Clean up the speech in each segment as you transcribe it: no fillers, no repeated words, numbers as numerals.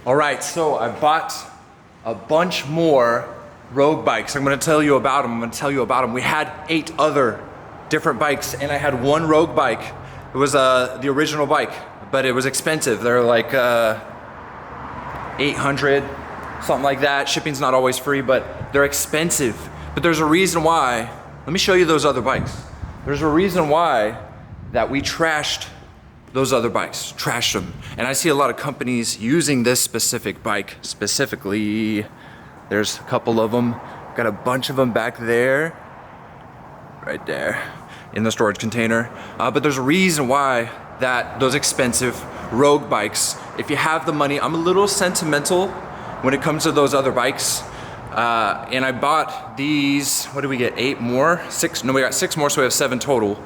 All right, so I bought a bunch more Rogue bikes. I'm gonna tell you about them. We had 8 other different bikes and I had one Rogue bike. It was the original bike, but it was expensive. They're like 800, something like that. Shipping's not always free, but they're expensive. But there's a reason why. Let me show you those other bikes. There's a reason why that we trashed those other bikes, trashed them. And I see a lot of companies using this specific bike specifically. There's a couple of them. Got a bunch of them back there, right there in the storage container. But there's a reason why that those expensive Rogue bikes, if you have the money, I'm a little sentimental when it comes to those other bikes. And I bought these, what did we get, 8 more? 6, no, we got 6 more, so we have 7 total.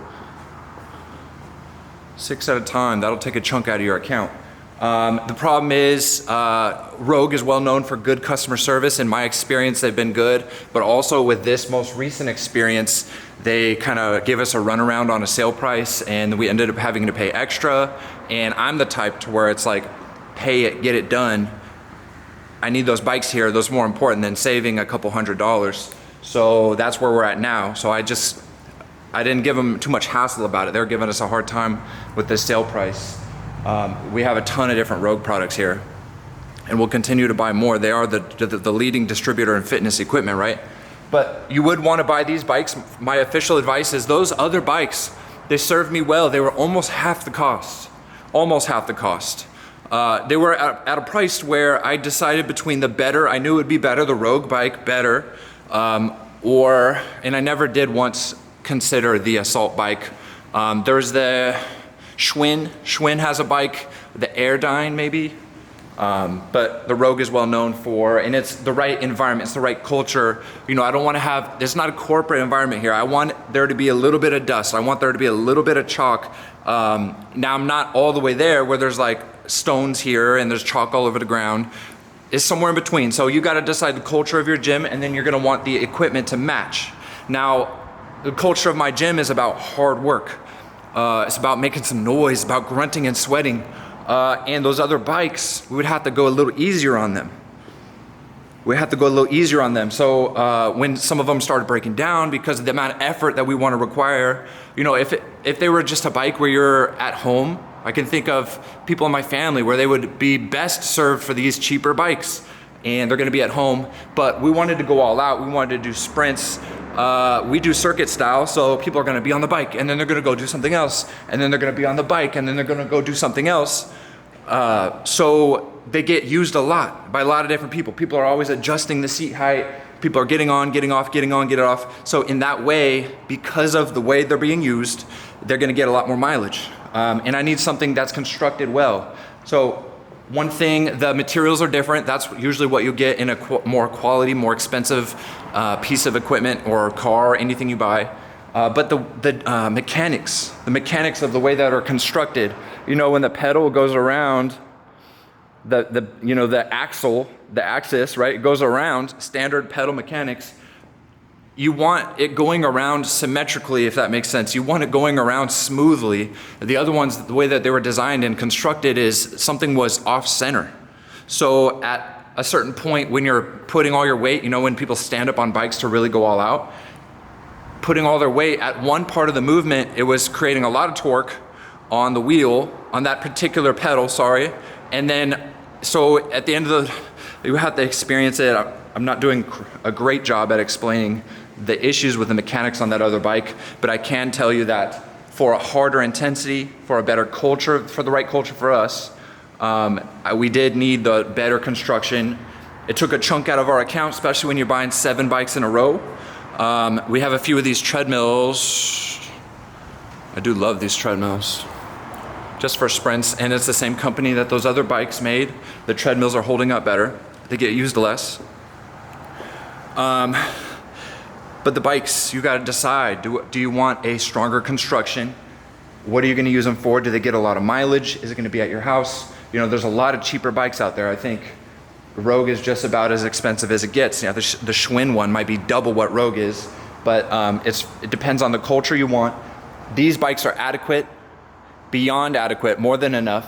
6 at a time, that'll take a chunk out of your account. The problem is, Rogue is well known for good customer service. In my experience, they've been good, but also with this most recent experience, they kind of give us a runaround on a sale price and we ended up having to pay extra. And I'm the type to where it's like, pay it, get it done. I need those bikes here. Those are more important than saving a couple $100s. So that's where we're at now. So I didn't give them too much hassle about it. They're giving us a hard time with the sale price. We have a ton of different Rogue products here and we'll continue to buy more. They are the leading distributor in fitness equipment, right? But you would want to buy these bikes. My official advice is those other bikes, they served me well. They were almost half the cost, almost half the cost. They were at a price where I decided between the better, I knew it would be better, the Rogue bike better, and I never did once consider the Assault bike. There's the Schwinn. Schwinn has a bike, the Airdyne maybe, but the Rogue is well known for, and it's the right environment, it's the right culture. You know, I don't want to have, there's not a corporate environment here. I want there to be a little bit of dust. I want there to be a little bit of chalk. Now I'm not all the way there where there's like stones here and there's chalk all over the ground. It's somewhere in between. So you got to decide the culture of your gym and then you're going to want the equipment to match. Now, the culture of my gym is about hard work. It's about making some noise, about grunting and sweating. And those other bikes, we would have to go a little easier on them. So when some of them started breaking down because of the amount of effort that we want to require, you know, if they were just a bike where you're at home, I can think of people in my family where they would be best served for these cheaper bikes and they're gonna be at home, but we wanted to go all out. We wanted to do sprints. We do circuit style, so people are gonna be on the bike and then they're gonna go do something else and then they're gonna be on the bike and then they're gonna go do something else. So they get used a lot by a lot of different people. People are always adjusting the seat height. People are getting on, getting off, getting on, getting off. So in that way, because of the way they're being used, they're gonna get a lot more mileage. And I need something that's constructed well. So one thing, the materials are different. That's usually what you get in a more quality, more expensive piece of equipment or car or anything you buy. But the mechanics of the way that are constructed, you know, when the pedal goes around, the axis, right, it goes around, standard pedal mechanics, you want it going around symmetrically, if that makes sense. You want it going around smoothly. The other ones, the way that they were designed and constructed is something was off center. So at a certain point when you're putting all your weight, you know, when people stand up on bikes to really go all out, putting all their weight at one part of the movement, it was creating a lot of torque on the wheel, on that particular pedal, sorry. And then, so at the end of you have to experience it. I'm not doing a great job at explaining the issues with the mechanics on that other bike, but I can tell you that for a harder intensity, for a better culture, for the right culture for us, we did need the better construction. It took a chunk out of our account, especially when you're buying 7 bikes in a row. We have a few of these treadmills. I do love these treadmills. Just for sprints, and it's the same company that those other bikes made. The treadmills are holding up better. They get used less. But the bikes, you gotta decide, do you want a stronger construction? What are you gonna use them for? Do they get a lot of mileage? Is it gonna be at your house? You know, there's a lot of cheaper bikes out there. I think Rogue is just about as expensive as it gets. You know, the Schwinn one might be double what Rogue is, but it depends on the culture you want. These bikes are adequate, beyond adequate, more than enough.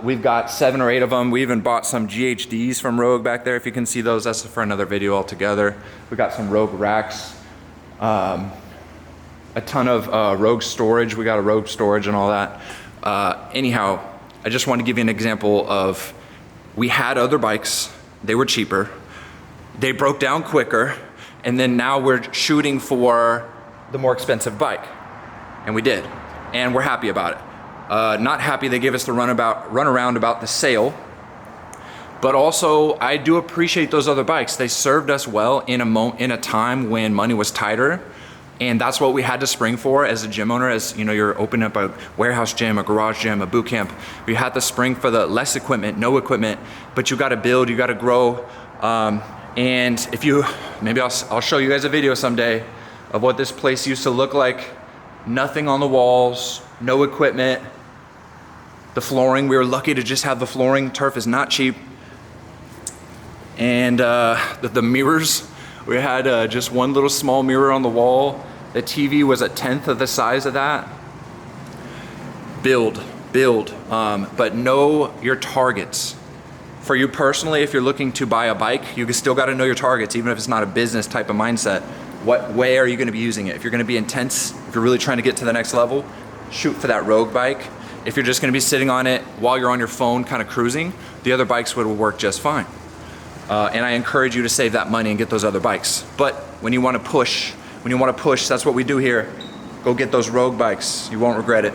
We've got 7 or 8 of them. We even bought some GHDs from Rogue back there. If you can see those, that's for another video altogether. We got some Rogue racks, a ton of Rogue storage. We got a Rogue storage and all that. Anyhow, I just want to give you an example of, we had other bikes, they were cheaper, they broke down quicker, and then now we're shooting for the more expensive bike. And we did, and we're happy about it. Not happy they gave us the run around about the sale, but also I do appreciate those other bikes. They served us well in a time when money was tighter, and that's what we had to spring for as a gym owner. As you know, you're opening up a warehouse gym, a garage gym, a boot camp. We had to spring for the less equipment, no equipment, but you got to build, you got to grow. And if you, maybe I'll show you guys a video someday of what this place used to look like. Nothing on the walls, no equipment. The flooring, we were lucky to just have the flooring. Turf is not cheap. And the mirrors, we had just one little small mirror on the wall. The TV was 1/10 of the size of that. Build, but know your targets. For you personally, if you're looking to buy a bike, you still gotta know your targets, even if it's not a business type of mindset. What way are you gonna be using it? If you're gonna be intense, if you're really trying to get to the next level, shoot for that Rogue bike. If you're just gonna be sitting on it while you're on your phone kind of cruising, the other bikes would work just fine. And I encourage you to save that money and get those other bikes. But when you wanna push, that's what we do here. Go get those Rogue bikes. You won't regret it.